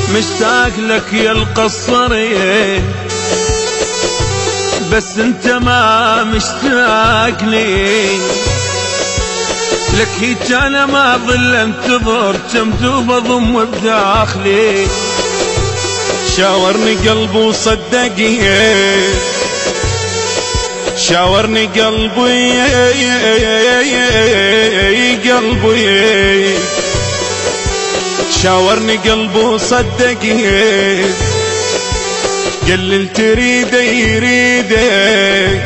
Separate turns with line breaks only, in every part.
مشتاق لك يا القصري بس انت ما مشتاق لي، لك هيك انا ما ظل انتظر تمدوب اضم بداخلي.
شاورني قلبي وصدقني، شاورني قلبي قلبي، شاورني قلبي وصدقني، قل تريده يريدك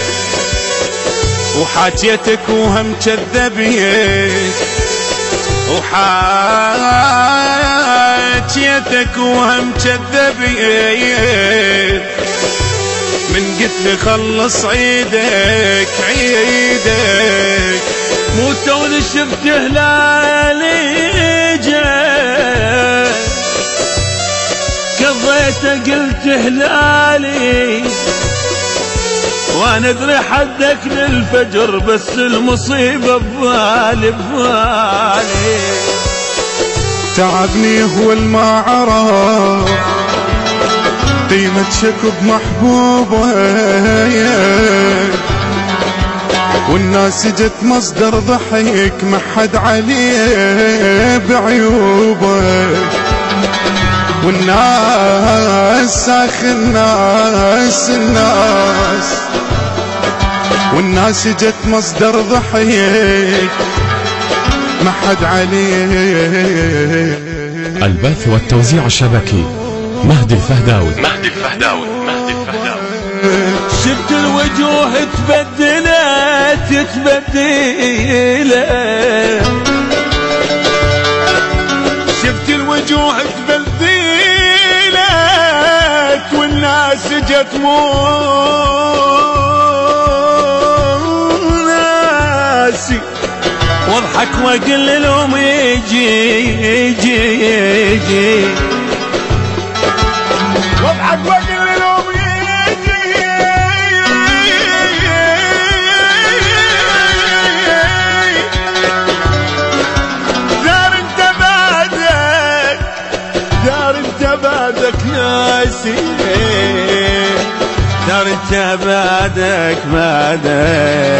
وحاجيتك وهم كذبيك، وحاجيتك وهم كذبيك، من قلت لي خلص عيدك عيدك.
مو توني شفت هلالي جاي قضيته قلت هلالي، وانا ادري حدك للفجر بس المصيبة ببالي ببالي.
تعبني هو ما عرف قيمة شكو بمحبوبه، والناس جت مصدر ضحك ما حد عليه بعيوبه، والناس اخ الناس والناس جت مصدر ضحك ما حد عليه.
البث والتوزيع الشبكي مهدي الفهداوي.
شفت الوجوه تبدلت شفت الوجوه تبدلت والناس جت ناسي، واضحك واقول لهم يجي واضحك واقول لهم بعدك ناسي، دار انت بعدك ناسي.